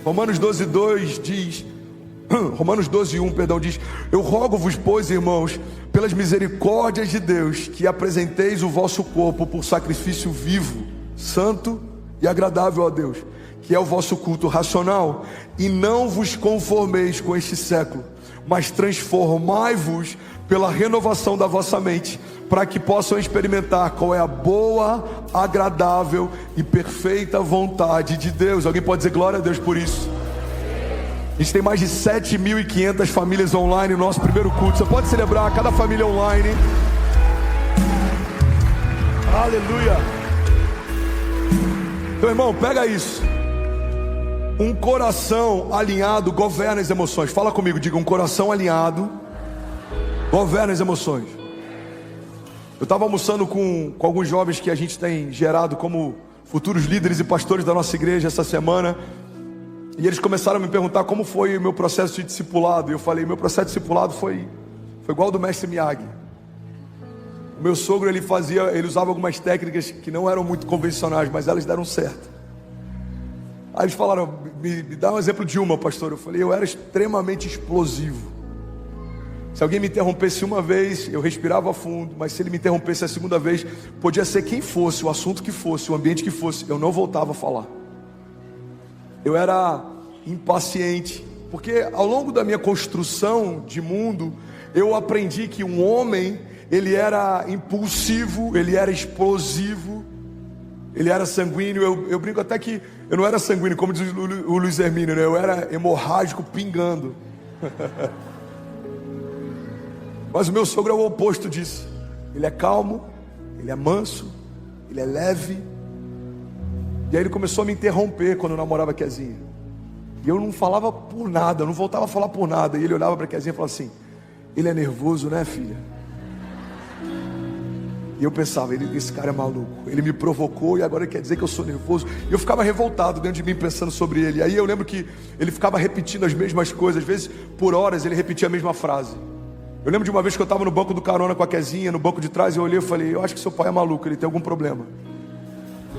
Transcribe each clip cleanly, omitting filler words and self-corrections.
Romanos 12:2 diz, Romanos 12:1, perdão, diz: eu rogo-vos, pois, irmãos, pelas misericórdias de Deus, que apresenteis o vosso corpo por sacrifício vivo, santo e agradável a Deus, que é o vosso culto racional, e não vos conformeis com este século, mas transformai-vos pela renovação da vossa mente, para que possam experimentar qual é a boa, agradável e perfeita vontade de Deus. Alguém pode dizer glória a Deus por isso? A gente tem mais de 7.500 famílias online no nosso primeiro culto. Você pode celebrar cada família online. Aleluia. Então, irmão, pega isso. Um coração alinhado governa as emoções. Fala comigo, diga: um coração alinhado governa as emoções. Eu estava almoçando com alguns jovens que a gente tem gerado como futuros líderes e pastores da nossa igreja essa semana. E eles começaram a me perguntar como foi o meu processo de discipulado. E eu falei: meu processo de discipulado foi igual ao do mestre Miyagi. O meu sogro, ele usava algumas técnicas que não eram muito convencionais, mas elas deram certo. Aí eles falaram: me dá um exemplo de uma, pastor. Eu falei: eu era extremamente explosivo. Se alguém me interrompesse uma vez, eu respirava fundo, mas se ele me interrompesse a segunda vez, podia ser quem fosse, o assunto que fosse, o ambiente que fosse, eu não voltava a falar. Eu era impaciente, porque ao longo da minha construção de mundo, eu aprendi que um homem, ele era impulsivo, ele era explosivo, ele era sanguíneo. Eu brinco até que eu não era sanguíneo, como diz o Luiz Hermínio, né? Eu era hemorrágico pingando. Mas o meu sogro é o oposto disso. Ele é calmo, ele é manso, ele é leve. E aí ele começou a me interromper quando eu namorava a Kezinha. E eu não falava por nada, eu não voltava a falar por nada. E ele olhava para a Kezinha e falava assim: ele é nervoso, né, filha? E eu pensava: esse cara é maluco. Ele me provocou e agora ele quer dizer que eu sou nervoso. E eu ficava revoltado dentro de mim pensando sobre ele. Aí eu lembro que ele ficava repetindo as mesmas coisas. Às vezes, por horas, ele repetia a mesma frase. Eu lembro de uma vez que eu estava no banco do carona com a Kezinha, no banco de trás, e eu olhei e falei: eu acho que seu pai é maluco, ele tem algum problema.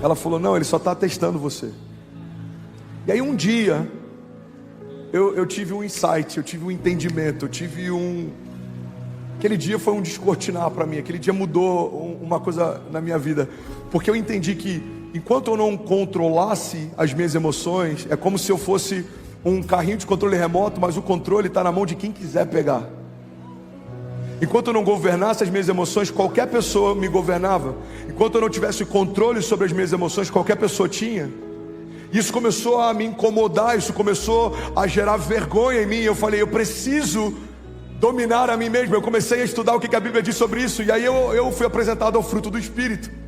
Ela falou: não, ele só está testando você. E aí um dia, eu tive um insight, eu tive um entendimento, aquele dia foi um descortinar para mim, aquele dia mudou uma coisa na minha vida. Porque eu entendi que enquanto eu não controlasse as minhas emoções, é como se eu fosse um carrinho de controle remoto, mas o controle está na mão de quem quiser pegar. Enquanto eu não governasse as minhas emoções, qualquer pessoa me governava. Enquanto eu não tivesse controle sobre as minhas emoções, qualquer pessoa tinha. Isso começou a me incomodar, isso começou a gerar vergonha em mim. Eu falei: eu preciso dominar a mim mesmo. Eu comecei a estudar o que a Bíblia diz sobre isso. E aí eu fui apresentado ao fruto do Espírito.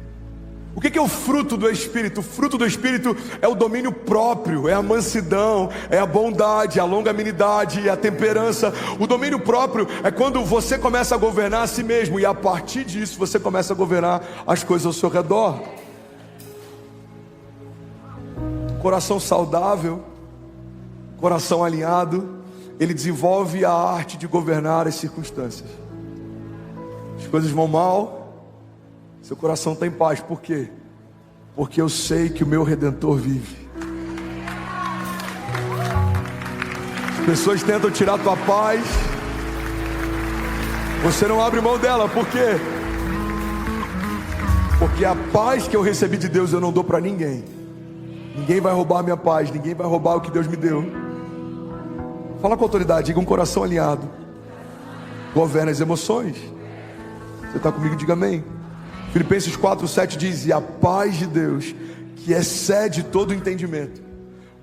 O que é o fruto do Espírito? O fruto do Espírito é o domínio próprio, é a mansidão, é a bondade, a longanimidade, a temperança. O domínio próprio é quando você começa a governar a si mesmo, e a partir disso você começa a governar as coisas ao seu redor. Coração saudável, coração alinhado, ele desenvolve a arte de governar as circunstâncias. As coisas vão mal, seu coração está em paz. Por quê? Porque eu sei que o meu Redentor vive. As pessoas tentam tirar a tua paz, você não abre mão dela. Por quê? Porque a paz que eu recebi de Deus eu não dou para ninguém. Ninguém vai roubar a minha paz, ninguém vai roubar o que Deus me deu. Fala com autoridade, diga: um coração alinhado governa as emoções. Você está comigo? Diga amém. Filipenses 4:7 diz: e a paz de Deus, que excede todo entendimento,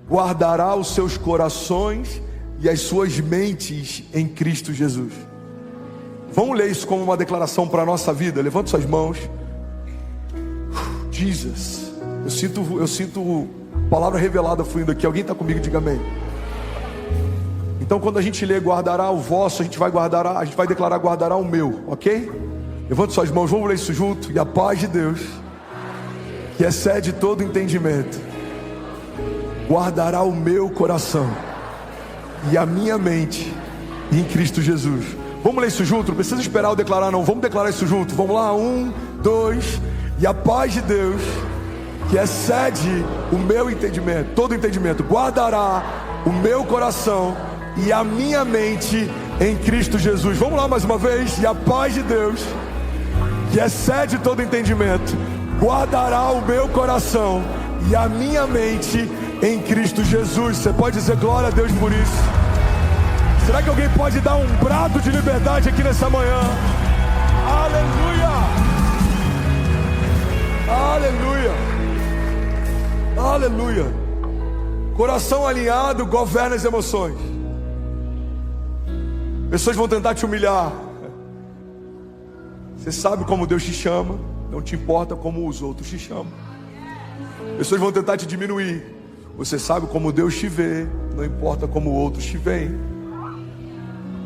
guardará os seus corações e as suas mentes em Cristo Jesus. Vamos ler isso como uma declaração para a nossa vida. Levante suas mãos. Jesus, eu sinto palavra revelada fluindo aqui. Alguém está comigo? Diga amém. Então quando a gente lê guardará o vosso, a gente vai declarar guardará o meu, ok? Levante suas mãos, vamos ler isso junto. E a paz de Deus, que excede todo entendimento, guardará o meu coração e a minha mente em Cristo Jesus. Vamos ler isso junto, não precisa esperar eu declarar não, vamos declarar isso junto. Vamos lá, 1, 2. E a paz de Deus, que excede o meu entendimento, todo entendimento, guardará o meu coração e a minha mente em Cristo Jesus. Vamos lá mais uma vez. E a paz de Deus, que excede todo entendimento, guardará o meu coração e a minha mente em Cristo Jesus. Você pode dizer glória a Deus por isso? Será que alguém pode dar um brado de liberdade aqui nessa manhã? Aleluia! Aleluia! Aleluia! Coração alinhado governa as emoções. Pessoas vão tentar te humilhar. Você sabe como Deus te chama, não te importa como os outros te chamam. Pessoas vão tentar te diminuir. Você sabe como Deus te vê, não importa como outros te veem.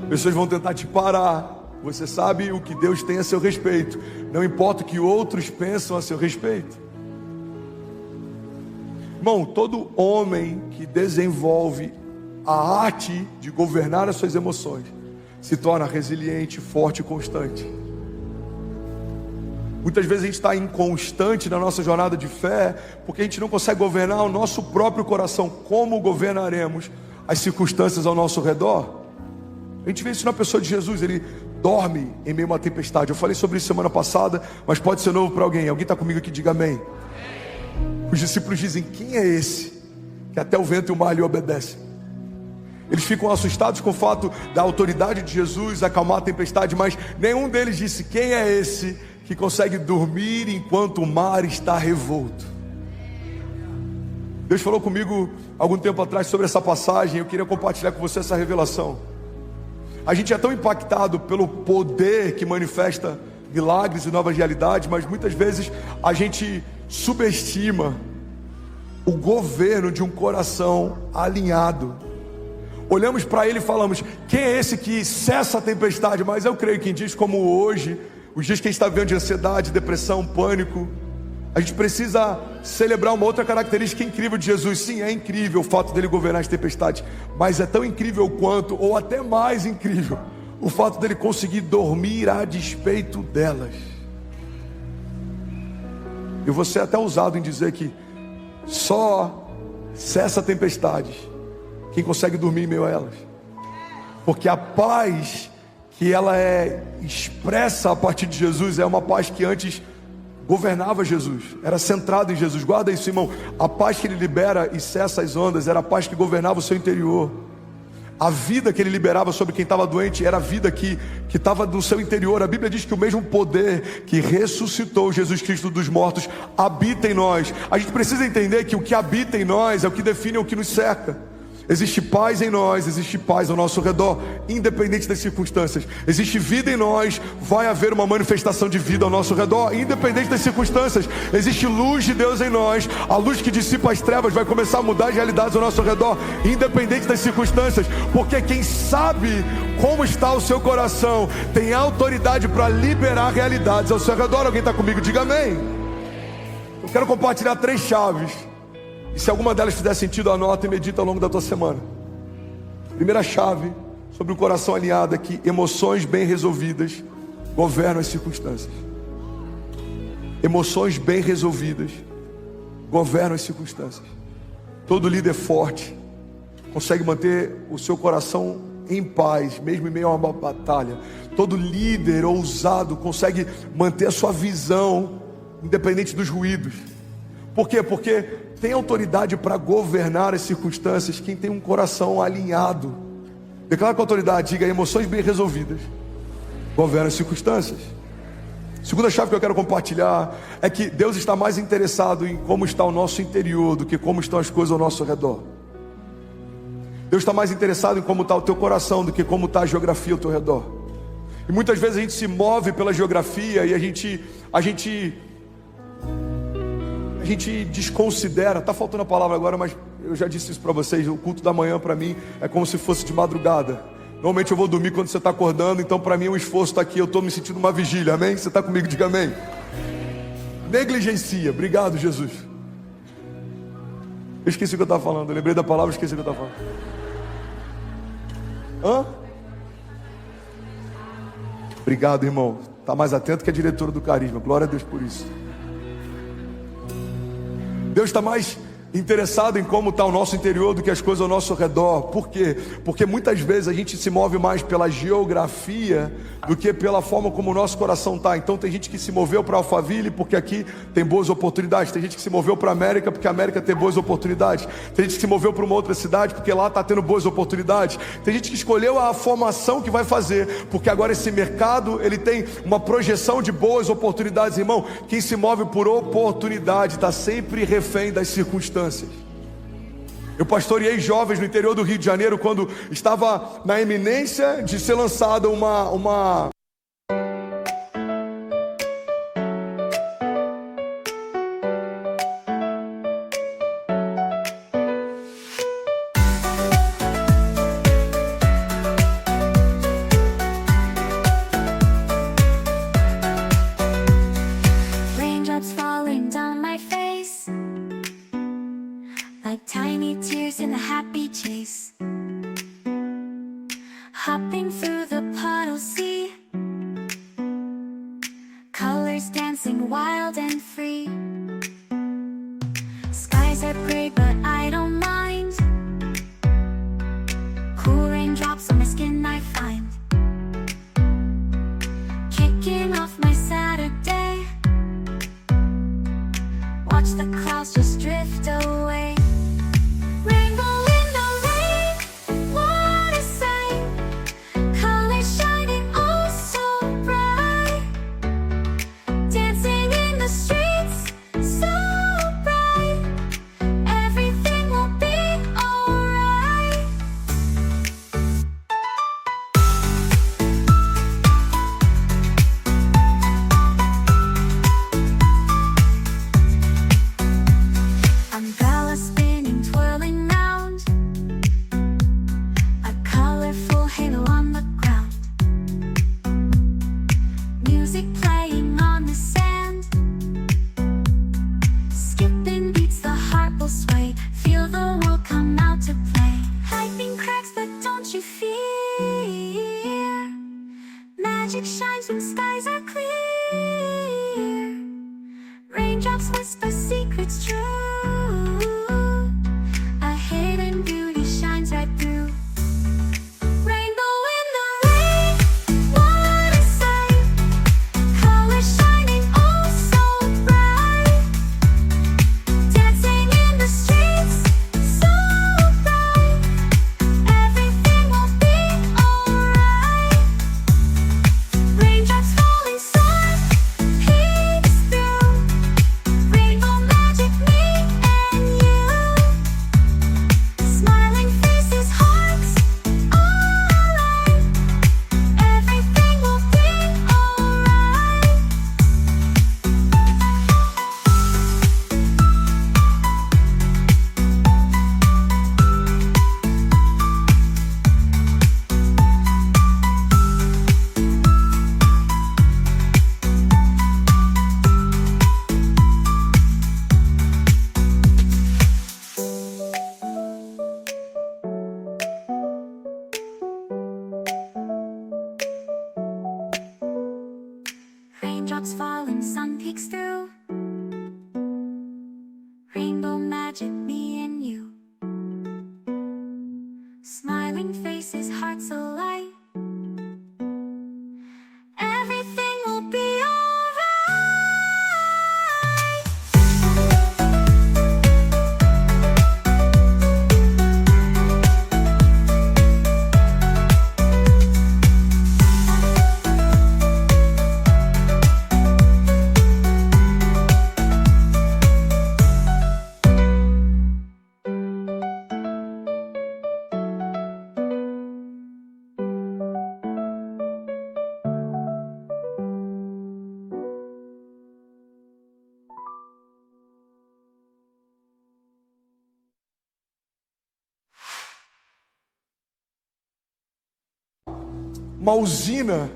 Pessoas vão tentar te parar. Você sabe o que Deus tem a seu respeito, não importa o que outros pensam a seu respeito. Irmão, todo homem que desenvolve a arte de governar as suas emoções se torna resiliente, forte e constante. Muitas vezes a gente está inconstante na nossa jornada de fé porque a gente não consegue governar o nosso próprio coração. Como governaremos as circunstâncias ao nosso redor? A gente vê isso na pessoa de Jesus. Ele dorme em meio a uma tempestade. Eu falei sobre isso semana passada, mas pode ser novo para alguém. Alguém está comigo aqui? Diga amém. Os discípulos dizem: quem é esse que até o vento e o mar lhe obedecem? Eles ficam assustados com o fato da autoridade de Jesus acalmar a tempestade, mas nenhum deles disse: quem é esse que consegue dormir enquanto o mar está revolto? Deus falou comigo algum tempo atrás sobre essa passagem. Eu queria compartilhar com você essa revelação. A gente é tão impactado pelo poder que manifesta milagres e novas realidades, mas muitas vezes a gente subestima o governo de um coração alinhado. Olhamos para ele e falamos: quem é esse que cessa a tempestade? Mas eu creio que em dias como hoje, os dias que a gente está vivendo de ansiedade, depressão, pânico, a gente precisa celebrar uma outra característica incrível de Jesus. Sim, é incrível o fato dele governar as tempestades, mas é tão incrível quanto, ou até mais incrível, o fato dele conseguir dormir a despeito delas. Eu vou ser até ousado em dizer que só cessa tempestades quem consegue dormir em meio a elas, porque a paz que ela é expressa a partir de Jesus é uma paz que antes governava Jesus, era centrada em Jesus. Guarda isso, irmão. A paz que ele libera e cessa as ondas era a paz que governava o seu interior. A vida que ele liberava sobre quem estava doente era a vida que estava no seu interior. A Bíblia diz que o mesmo poder que ressuscitou Jesus Cristo dos mortos habita em nós. A gente precisa entender que o que habita em nós é o que define o que nos cerca. Existe paz em nós, existe paz ao nosso redor, independente das circunstâncias. Existe vida em nós, vai haver uma manifestação de vida ao nosso redor, independente das circunstâncias. Existe luz de Deus em nós, a luz que dissipa as trevas vai começar a mudar as realidades ao nosso redor, independente das circunstâncias. Porque quem sabe como está o seu coração tem autoridade para liberar realidades ao seu redor. Alguém está comigo? Diga amém. Eu quero compartilhar 3 chaves. E se alguma delas fizer sentido, anota e medita ao longo da tua semana. Primeira chave sobre o coração alinhado é que emoções bem resolvidas governam as circunstâncias. Emoções bem resolvidas governam as circunstâncias. Todo líder forte consegue manter o seu coração em paz, mesmo em meio a uma batalha. Todo líder ousado consegue manter a sua visão independente dos ruídos. Por quê? Porque tem autoridade para governar as circunstâncias quem tem um coração alinhado. Declara com autoridade, diga: emoções bem resolvidas governam as circunstâncias. Segunda chave que eu quero compartilhar é que Deus está mais interessado em como está o nosso interior do que como estão as coisas ao nosso redor. Deus está mais interessado em como está o teu coração do que como está a geografia ao teu redor. E muitas vezes a gente se move pela geografia e a gente desconsidera. Está faltando a palavra agora, mas eu já disse isso para vocês. O culto da manhã para mim é como se fosse de madrugada. Normalmente eu vou dormir quando você está acordando, então para mim o esforço está aqui. Eu estou me sentindo uma vigília, amém? Você está comigo? Diga amém. Negligencia. Obrigado, Jesus. Eu esqueci o que eu estava falando. Eu lembrei da palavra, esqueci o que eu estava falando. Obrigado, irmão. Está mais atento que a diretora do Carisma. Glória a Deus por isso. Deus está mais interessado em como está o nosso interior do que as coisas ao nosso redor. Por quê? Porque muitas vezes a gente se move mais pela geografia do que pela forma como o nosso coração está. Então tem gente que se moveu para Alphaville porque aqui tem boas oportunidades. Tem gente que se moveu para a América porque a América tem boas oportunidades. Tem gente que se moveu para uma outra cidade porque lá está tendo boas oportunidades. Tem gente que escolheu a formação que vai fazer porque agora esse mercado ele tem uma projeção de boas oportunidades. Irmão, quem se move por oportunidade está sempre refém das circunstâncias. Eu pastoreei jovens no interior do Rio de Janeiro quando estava na iminência de ser lançada uma Raindrops falling down my face like tiny tears in a happy chase. Hopping through the puddle sea, colors dancing wild and free. Skies are gray but I don't mind. Cool raindrops on my skin I find. Kicking off my Saturday, watch the clouds just drift away. Rainbow in the rain, what a sight. Colors shining oh so bright. Dancing in the streets, so bright. Everything will be alright. Umbrella spinning, twirling round, a colorful halo on the ground. Music playing on the sand, skipping beats, the heart will sway. Feel the world come out to play. Lightning cracks but don't you fear, magic shines when skies are clear. Raindrops whisper secrets true, a hidden beauty shines right through. Rainbow in the rain, what a sight. Colors shining oh so bright. Dancing in the streets, so bright. Everything will be alright. Raindrops falling soft, peeks through. Rainbow magic, me and you. Smiling faces, hearts alight. Everything will be alright. Raindrops falling, sun peeks through. Rainbow magic, me and you. Smiling faces, hearts alight. Everything will be alright. uma usina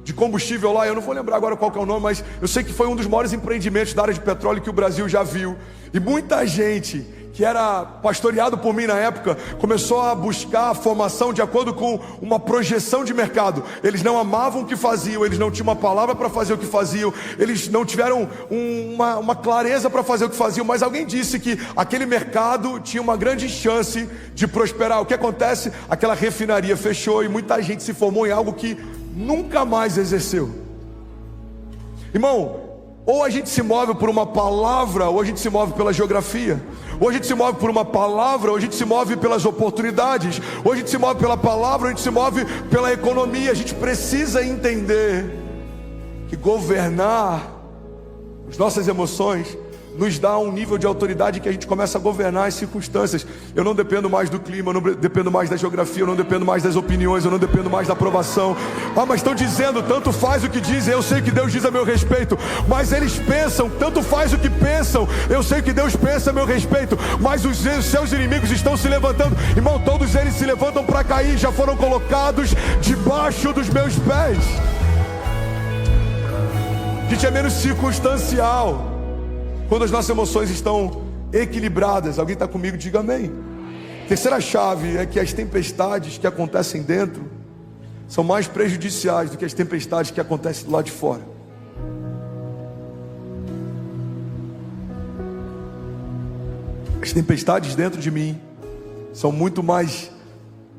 de combustível lá, eu não vou lembrar agora qual que é o nome, mas eu sei que foi um dos maiores empreendimentos da área de petróleo que o Brasil já viu. E muita gente que era pastoreado por mim na época, começou a buscar a formação de acordo com uma projeção de mercado. Eles não amavam o que faziam, eles não tinham uma palavra para fazer o que faziam, eles não tiveram uma clareza para fazer o que faziam, mas alguém disse que aquele mercado tinha uma grande chance de prosperar. O que acontece? Aquela refinaria fechou e muita gente se formou em algo que nunca mais exerceu. Irmão, ou a gente se move por uma palavra, ou a gente se move pela geografia. Ou a gente se move por uma palavra, ou a gente se move pelas oportunidades. Ou a gente se move pela palavra, ou a gente se move pela economia. A gente precisa entender que governar as nossas emoções nos dá um nível de autoridade que a gente começa a governar as circunstâncias. Eu não dependo mais do clima, eu não dependo mais da geografia, eu não dependo mais das opiniões, eu não dependo mais da aprovação. Mas estão dizendo, tanto faz o que dizem, eu sei o que Deus diz a meu respeito. Mas eles pensam, tanto faz o que pensam, eu sei o que Deus pensa a meu respeito. Mas os seus inimigos estão se levantando. Irmão, todos eles se levantam para cair, já foram colocados debaixo dos meus pés. A gente é menos circunstancial quando as nossas emoções estão equilibradas. Alguém está comigo? Diga amém. Terceira chave é que as tempestades que acontecem dentro são mais prejudiciais do que as tempestades que acontecem do lado de fora. As tempestades dentro de mim são muito mais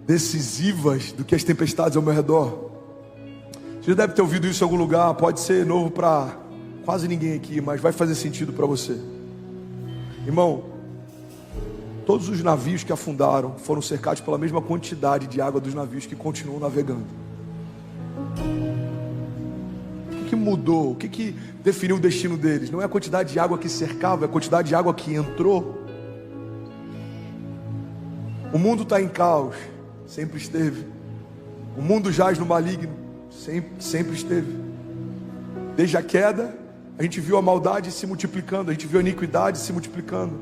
decisivas do que as tempestades ao meu redor. Você já deve ter ouvido isso em algum lugar, pode ser novo para quase ninguém aqui, mas vai fazer sentido para você. Irmão, todos os navios que afundaram foram cercados pela mesma quantidade de água dos navios que continuam navegando. O que mudou? O que definiu o destino deles? Não é a quantidade de água que cercava, é a quantidade de água que entrou. O mundo está em caos, sempre esteve. O mundo jaz no maligno, sempre esteve. Desde a queda, a gente viu a maldade se multiplicando, a gente viu a iniquidade se multiplicando.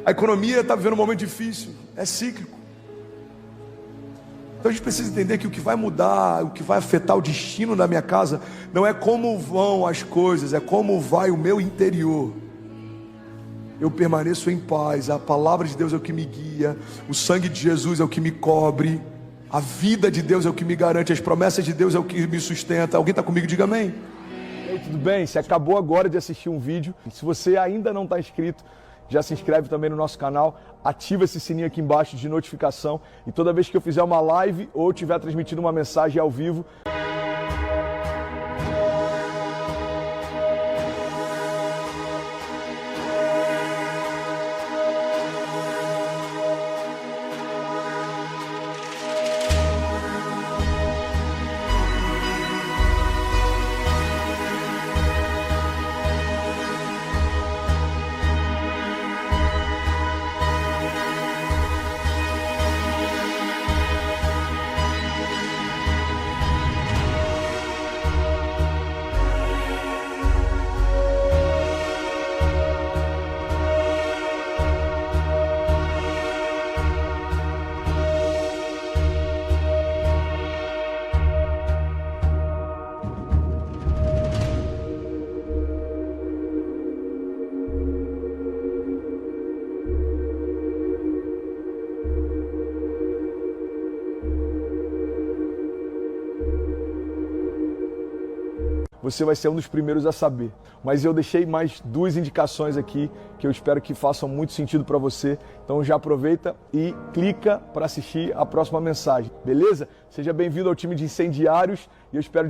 A economia está vivendo um momento difícil, é cíclico. Então a gente precisa entender que o que vai mudar, o que vai afetar o destino da minha casa, não é como vão as coisas, é como vai o meu interior. Eu permaneço em paz, a palavra de Deus é o que me guia, o sangue de Jesus é o que me cobre, a vida de Deus é o que me garante, as promessas de Deus é o que me sustenta. Alguém está comigo? Diga amém. Oi, tudo bem? Você acabou agora de assistir um vídeo. Se você ainda não está inscrito, já se inscreve também no nosso canal, ativa esse sininho aqui embaixo de notificação e toda vez que eu fizer uma live ou estiver transmitindo uma mensagem ao vivo, você vai ser um dos primeiros a saber. Mas eu deixei mais 2 indicações aqui que eu espero que façam muito sentido para você. Então já aproveita e clica para assistir a próxima mensagem, beleza? Seja bem-vindo ao time de incendiários e eu espero de